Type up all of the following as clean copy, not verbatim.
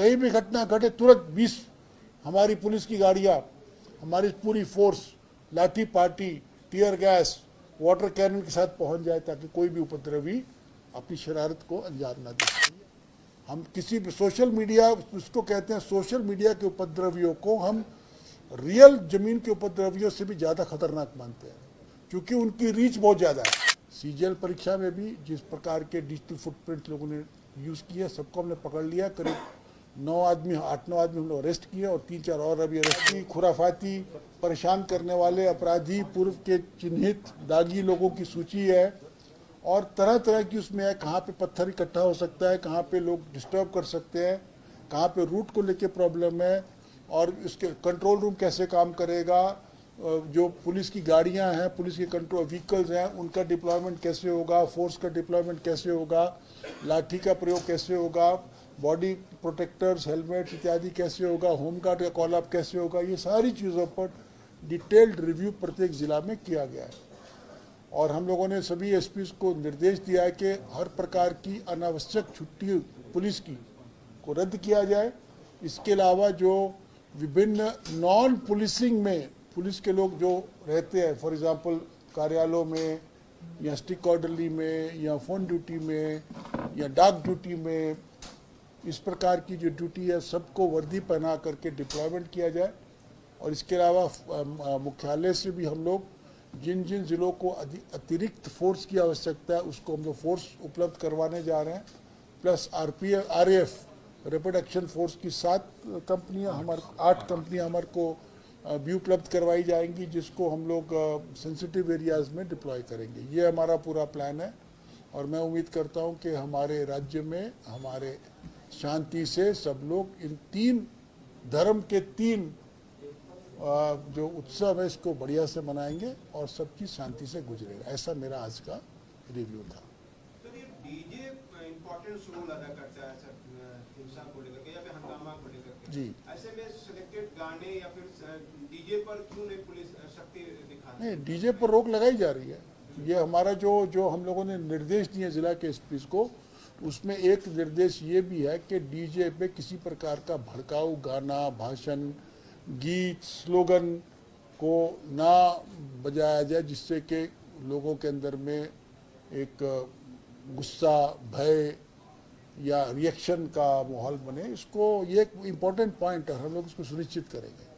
कहीं भी घटना घटे तुरंत 20 हमारी पुलिस की गाड़ियां, हमारी पूरी force lathi party, tear gas, water cannon के साथ पहुंच जाए ताकि कोई भी उपद्रवी अपनी शरारत को अंजाम ना दे सके। हम किसी भी सोशल मीडिया, उसको कहते हैं सोशल मीडिया के उपद्रवियों को हम रियल जमीन के उपद्रवियों से भी ज़्यादा खतरनाक मानते हैं, क्योंकि उनकी रीच बहुत ज़्यादा है। सीजीएल परीक्षा में भी जिस प्रकार के डिजिटल फुटप्रिंट लोगों ने यूज़ किया, सबको हमने पकड़ लिया। करीब 8-9 आदमी हम लोग अरेस्ट किए और 3-4 और अभी अरेस्ट की। खुराफाती परेशान करने वाले अपराधी, पूर्व के चिन्हित दागी लोगों की सूची है और तरह तरह की उसमें है, कहाँ पे पत्थर इकट्ठा हो सकता है, कहाँ पे लोग डिस्टर्ब कर सकते हैं, कहाँ पे रूट को लेके प्रॉब्लम है और इसके कंट्रोल रूम कैसे काम करेगा, जो पुलिस की गाड़ियां हैं, पुलिस के कंट्रोल व्हीकल्स हैं, उनका डिप्लॉयमेंट कैसे होगा, फोर्स का डिप्लॉयमेंट कैसे होगा, लाठी का प्रयोग कैसे होगा, बॉडी प्रोटेक्टर्स, हेलमेट इत्यादि कैसे होगा, होमगार्ड का कॉल अप कैसे होगा, ये सारी चीज़ों पर डिटेल्ड रिव्यू प्रत्येक जिला में किया गया है। और हम लोगों ने सभी एसपी को निर्देश दिया है कि हर प्रकार की अनावश्यक छुट्टी पुलिस की को रद्द किया जाए। इसके अलावा जो विभिन्न नॉन पुलिसिंग में पुलिस के लोग जो रहते हैं, फॉर एग्जांपल कार्यालयों में या स्टिक ऑर्डरली में या फ़ोन ड्यूटी में या डाक ड्यूटी में, इस प्रकार की जो ड्यूटी है सबको वर्दी पहना करके डिप्लॉयमेंट किया जाए। और इसके अलावा मुख्यालय से भी हम लोग जिन जिन ज़िलों को अतिरिक्त फोर्स की आवश्यकता है उसको हम लोग फोर्स उपलब्ध करवाने जा रहे हैं। Plus RAF rapid action force की 8 कंपनियां हमारे को भी उपलब्ध करवाई जाएंगी, जिसको हम लोग सेंसिटिव एरियाज़ में डिप्लॉय करेंगे। ये हमारा पूरा प्लान है और मैं उम्मीद करता हूं कि हमारे राज्य में हमारे शांति से सब लोग इन 3 धर्म के 3 जो उत्सव है इसको बढ़िया से मनाएंगे और सब चीज़ शांति से गुजरेगा। ऐसा मेरा आज का रिव्यू था। सर, ये डीजे इम्पोर्टेंट रोल अदा करता है सर, हिंसा को लेकर के या फिर हंगामा को लेकर के। जी, ऐसे में सिलेक्टेड गाने या फिर डीजे पर क्यों नहीं पुलिस शक्ति दिखाती? नहीं, डीजे पर रोक लगाई जा रही है। ये हमारा जो हम लोगों ने निर्देश दिए जिला के एसपीज को, उसमें एक निर्देश ये भी है कि डीजे पे किसी प्रकार का भड़काऊ गाना, भाषण, गीत, स्लोगन को ना बजाया जाए, जिससे कि लोगों के अंदर में एक गुस्सा, भय या रिएक्शन का माहौल बने। इसको ये एक इम्पोर्टेंट पॉइंट है, हम लोग इसको सुनिश्चित करेंगे।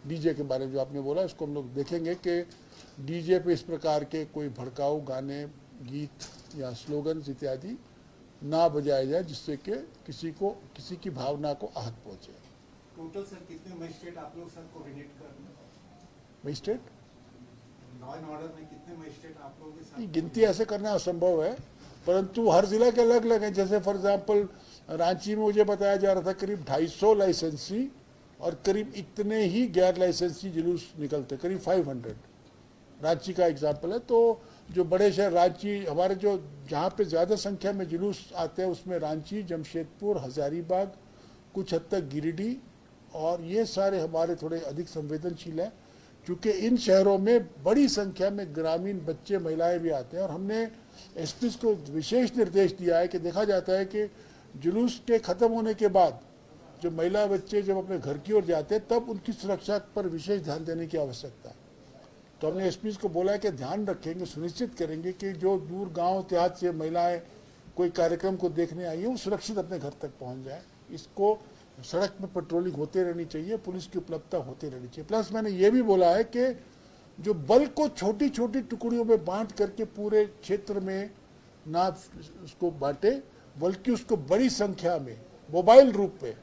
डीजे के बारे में जो आपने बोला, इसको हम लोग देखेंगे कि डीजे पे इस प्रकार के कोई भड़काऊ गाने, गीत या स्लोगन इत्यादि ना बजाया जाए, जिससे कि किसी की भावना को आहत पहुंचे। टोटल सर कितने मजिस्ट्रेट आप लोग सर कोऑर्डिनेट कर रहे हैं? मजिस्ट्रेट लॉ एंड ऑर्डर में कितने मजिस्ट्रेट आप लोगों के साथ? गिनती ऐसे करना असंभव है, परंतु हर जिला के अलग अलग हैं। जैसे फॉर एग्जांपल रांची में मुझे बताया जा रहा था करीब 250 लाइसेंसी और करीब इतने ही गैर लाइसेंसी जुलूस निकलते, करीब 500। रांची का एग्जाम्पल है। तो जो बड़े शहर रांची, हमारे जो जहाँ पे ज़्यादा संख्या में जुलूस आते हैं उसमें रांची, जमशेदपुर, हजारीबाग, कुछ हद तक गिरिडीह, और ये सारे हमारे थोड़े अधिक संवेदनशील हैं, क्योंकि इन शहरों में बड़ी संख्या में ग्रामीण बच्चे, महिलाएं भी आते हैं। और हमने एसपी को विशेष निर्देश दिया है कि देखा जाता है कि जुलूस के ख़त्म होने के बाद जो महिला बच्चे जब अपने घर की ओर जाते हैं तब उनकी सुरक्षा पर विशेष ध्यान देने की आवश्यकता है। तो हमने एसपी को बोला है कि ध्यान रखेंगे, सुनिश्चित करेंगे कि जो दूर गाँव देहात से महिलाएँ कोई कार्यक्रम को देखने आई है वो सुरक्षित अपने घर तक पहुँच जाए। इसको सड़क में पेट्रोलिंग होते रहनी चाहिए, पुलिस की उपलब्धता होती रहनी चाहिए। प्लस मैंने ये भी बोला है कि जो बल को छोटी छोटी टुकड़ियों में बांट करके पूरे क्षेत्र में ना उसको बांटे, बल्कि उसको बड़ी संख्या में मोबाइल रूप पे,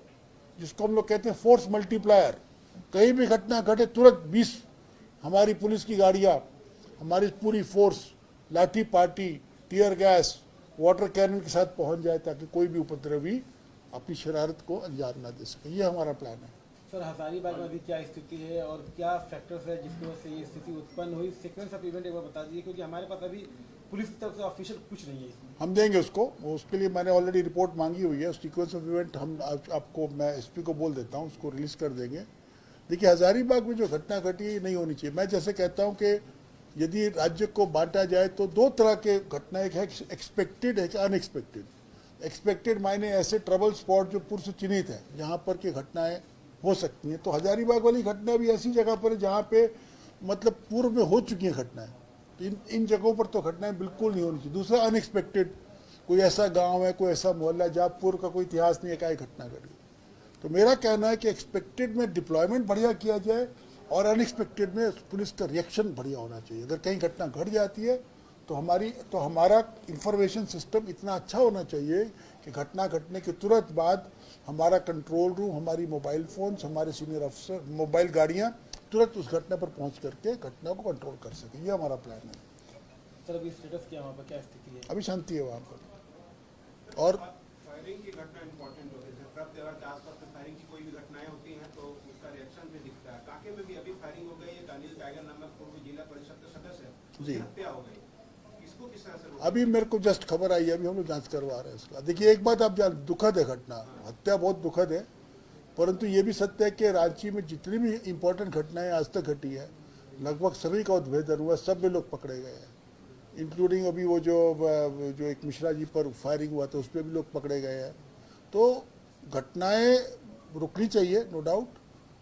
जिसको हम लोग कहते हैं फोर्स मल्टीप्लायर, कहीं भी घटना घटे तुरंत 20 हमारी पुलिस की गाड़ियाँ, हमारी पूरी force lathi party, tear gas, water cannon के साथ पहुँच जाए ताकि कोई भी उपद्रवी अपनी शरारत को अंजाम ना दे सके। ये हमारा प्लान है। सर, हजारीबाग में अभी क्या स्थिति है और क्या फैक्टर्स है जिसकी वजह से ये स्थिति उत्पन्न हुई? सीक्वेंस ऑफ इवेंट एक बार बता दीजिए, क्योंकि हमारे पास अभी पुलिस की तरफ से ऑफिशियल कुछ नहीं है इसमें। हम देंगे उसके लिए मैंने ऑलरेडी रिपोर्ट मांगी हुई है। सीक्वेंस ऑफ इवेंट हम आपको, मैं एसपी को बोल देता हूँ, उसको रिलीज कर देंगे। देखिए, हजारीबाग में जो घटना घटी नहीं होनी चाहिए। मैं जैसे कहता हूँ कि यदि राज्य को बांटा जाए तो 2 तरह के घटना, एक है एक्सपेक्टेड, एक अनएक्सपेक्टेड। एक्सपेक्टेड मायने ऐसे ट्रबल स्पॉट जो पूर्व से चिन्हित है, जहाँ पर की घटनाएं हो सकती हैं। तो हजारीबाग वाली घटना भी ऐसी जगह पर है जहाँ पे मतलब पूर्व में हो चुकी हैं घटनाएं। तो इन जगहों पर तो घटनाएं बिल्कुल नहीं होनी चाहिए। दूसरा, अनएक्सपेक्टेड कोई ऐसा गांव है, कोई ऐसा मोहल्ला जहाँ पूर्व का कोई इतिहास नहीं है, क्या घटना घटी। तो मेरा कहना है कि एक्सपेक्टेड में डिप्लॉयमेंट बढ़िया किया जाए और अनएक्सपेक्टेड में पुलिस का रिएक्शन बढ़िया होना चाहिए। अगर कहीं घटना घट जाती है तो हमारा इंफॉर्मेशन सिस्टम इतना अच्छा होना चाहिए कि घटना घटने के तुरंत बाद हमारा कंट्रोल रूम, हमारी मोबाइल फोन्स, हमारे सीनियर अफसर, मोबाइल गाड़ियां तुरंत उस घटना पर पहुंच करके घटना को कंट्रोल कर सके। ये हमारा प्लान है। सर अभी स्टेटस क्या वहाँ पर, क्या स्थिति है? अभी शांति है वहाँ पर। और फायरिंग की घटना इंपॉर्टेंट होती है। पर्व त्योहार के आसपास में फायरिंग की कोई भी घटनाएं होती हैं तो उसका रिएक्शन भी दिखता है। कांके में भी अभी फायरिंग हो गई है। अनिल टाइगर नामक पूर्व जिला परिषद के सदस्य है, उसकी जी। हत्या हो गई। इसको किस तरह से रोका? अभी मेरे को जस्ट खबर आई है, अभी हम लोग जांच करवा रहे हैं इसका। देखिए, एक बात आप जान, दुखद है घटना, हत्या बहुत दुखद है, परंतु ये भी सत्य है कि रांची में जितनी भी इंपॉर्टेंट घटनाएं आज तक घटी है, लगभग सभी का उद्भेदन हुआ, सब में लोग पकड़े गए हैं, इंक्लूडिंग अभी वो जो एक मिश्रा जी पर फायरिंग हुआ था उस पर भी लोग पकड़े गए हैं। तो घटनाएं रुकनी चाहिए, नो डाउट,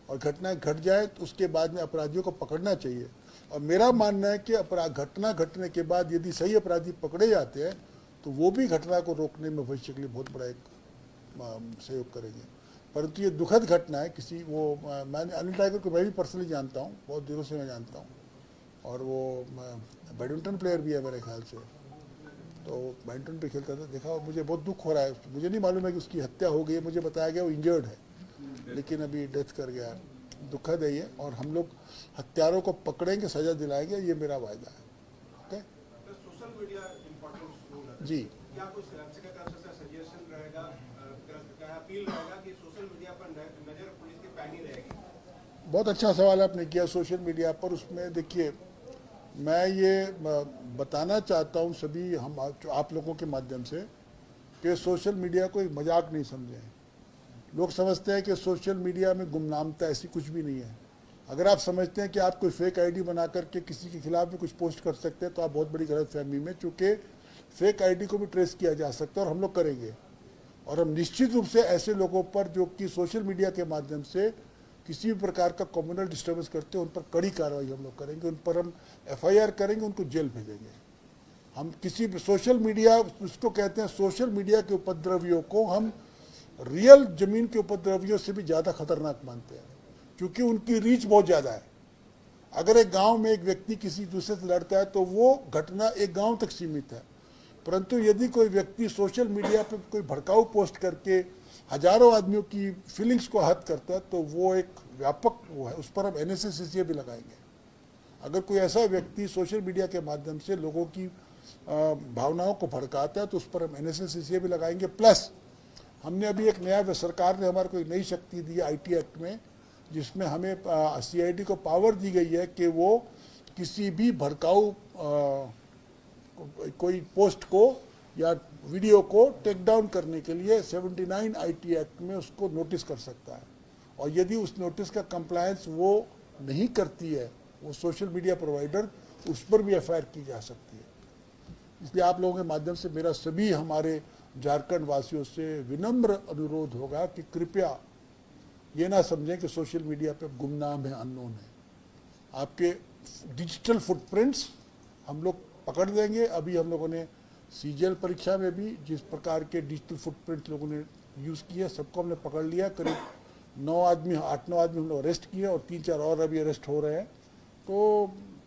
और घटनाएं घट जाए तो उसके बाद में अपराधियों को पकड़ना चाहिए। और मेरा मानना है कि घटना घटने के बाद यदि सही अपराधी पकड़े जाते हैं तो वो भी घटना को रोकने में भविष्य के लिए बहुत बड़ा एक सहयोग करेंगे। परंतु ये दुखद घटना है। मैंने अनिल टाइगर को मैं भी पर्सनली जानता हूँ, बहुत दिनों से मैं जानता हूँ, और वो बैडमिंटन प्लेयर भी है मेरे ख्याल से। तो बैडमिंटन पे खेलता था, देखा, मुझे बहुत दुख हो रहा है। मुझे नहीं मालूम है कि उसकी हत्या हो गई है, मुझे बताया गया वो इंजर्ड है, लेकिन अभी डेथ कर गया। दुखद है ये, और हम लोग हत्यारों को पकड़ेंगे, सजा दिलाएंगे, ये मेरा वायदा है। ओके तो सोशल मीडिया इंपॉर्टेंट रोल है जी। क्या कुछ राज्य का तरफ से सजेशन रहेगा, अपील रहेगा कि सोशल मीडिया पर नजर पुलिस की पैनी रहेगी? बहुत अच्छा सवाल आपने किया सोशल मीडिया पर। उसमें देखिए, मैं ये बताना चाहता हूँ सभी आप लोगों के माध्यम से कि सोशल मीडिया को एक मजाक नहीं समझें। लोग समझते हैं कि सोशल मीडिया में गुमनामता, ऐसी कुछ भी नहीं है। अगर आप समझते हैं कि आप कोई फेक आईडी बना करके किसी के खिलाफ भी कुछ पोस्ट कर सकते हैं तो आप बहुत बड़ी गलतफहमी में, चूँकि फेक आईडी को भी ट्रेस किया जा सकता है और हम लोग करेंगे। और हम निश्चित रूप से ऐसे लोगों पर जो कि सोशल मीडिया के माध्यम से किसी भी प्रकार का कम्युनल डिस्टर्बेंस करते हैं, उन पर कड़ी कार्रवाई हम लोग करेंगे, उन पर हम FIR करेंगे, उनको जेल भेजेंगे। हम किसी सोशल मीडिया, उसको कहते हैं सोशल मीडिया के उपद्रवियों को हम रियल जमीन के उपद्रवियों से भी ज़्यादा खतरनाक मानते हैं, क्योंकि उनकी रीच बहुत ज़्यादा है। अगर एक गांव में एक व्यक्ति किसी दूसरे से लड़ता है तो वो घटना एक गांव तक सीमित है, परंतु यदि कोई व्यक्ति सोशल मीडिया पर कोई भड़काऊ पोस्ट करके हजारों आदमियों की फीलिंग्स को आहत करता है तो वो एक व्यापक वो है, उस पर हम NSA-CCA भी लगाएंगे। अगर कोई ऐसा व्यक्ति सोशल मीडिया के माध्यम से लोगों की भावनाओं को भड़काता है तो उस पर हम NSA-CCA भी लगाएंगे। प्लस हमने अभी एक नया, सरकार ने हमारे को एक नई शक्ति दी है IT एक्ट में, जिसमें हमें CID को पावर दी गई है कि वो किसी भी भड़काऊ कोई पोस्ट को या वीडियो को टेक डाउन करने के लिए 79 IT एक्ट में उसको नोटिस कर सकता है। और यदि उस नोटिस का कंप्लायंस वो नहीं करती है, वो सोशल मीडिया प्रोवाइडर, उस पर भी FIR की जा सकती है। इसलिए आप लोगों के माध्यम से मेरा सभी हमारे झारखंड वासियों से विनम्र अनुरोध होगा कि कृपया ये ना समझें कि सोशल मीडिया पे गुमनाम है, अननोन है। आपके डिजिटल फुटप्रिंट्स हम लोग पकड़ लेंगे। अभी हम लोगों ने CGL परीक्षा में भी जिस प्रकार के डिजिटल फुटप्रिंट लोगों ने यूज़ किया, सबको हमने पकड़ लिया। करीब 8-9 आदमी हम लोग अरेस्ट किए और 3-4 और अभी अरेस्ट हो रहे हैं। तो